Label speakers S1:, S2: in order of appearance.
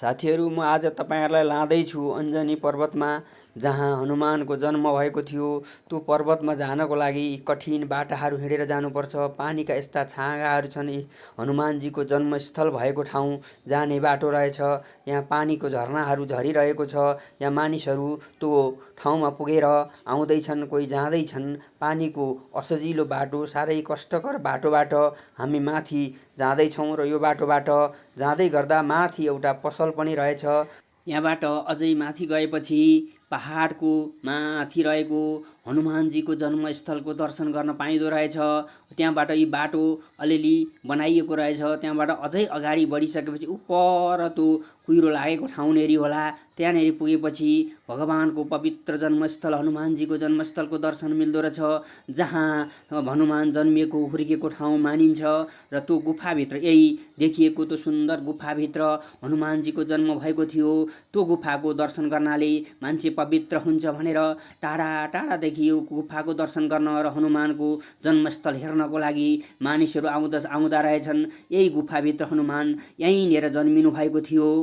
S1: साथीहरू, म आज तपाईहरुलाई लाँदैछु अन्जनी पर्वतमा, जहाँ हनुमानको जन्म भएको थियो। त्यो पर्वतमा जानको लागि कठिन बाटाहरू हिँडेर जानुपर्छ। पानीका यस्ता छाँगाहरू छन्। यी हनुमानजीको जन्मस्थल भएको ठाउँ जाने बाटो रहेछ। यहाँ पानीको झरनाहरू झरिरहेको छ। यहाँ मानिसहरू त्यो ठाउँमा पुगेर आउँदैछन्, कोही जाँदैछन्। पानीको असजिलो बाटो, साह्रै कष्टकर बाटोबाट हामी माथि जाँदैछौँ र यो बाटोबाट जाँदै गर्दा माथि एउटा पसल पनि रहेछ। यहाँबाट अझै माथि गएपछि पहाडको माथि रहेको हनुमानजीको जन्मस्थलको दर्शन गर्न पाइँदो रहेछ। त्यहाँबाट यी बाटो अलिअलि बनाइएको रहेछ। त्यहाँबाट अझै अगाडि बढिसकेपछि उपर त्यो कुहिरो लागेको ठाउँनेरि होला। त्यहाँनेरि पुगेपछि भगवानको पवित्र जन्मस्थल हनुमानजीको जन्मस्थलको दर्शन मिल्दो रहेछ, जहाँ हनुमान जन्मिएको हुर्किएको ठाउँ मानिन्छ। र त्यो गुफाभित्र यही देखिएको त्यो सुन्दर गुफाभित्र हनुमानजीको जन्म भएको थियो। त्यो गुफाको दर्शन गर्नाले मान्छे पवित्र हुन्छ भनेर टाढा टाढादेखि यो गुफाको दर्शन गर्न र हनुमानको जन्मस्थल हेर्नको लागि मानिसहरू आउँदा रहेछन्। यही गुफाभित्र हनुमान यहीँनिर जन्मिनु भएको थियो।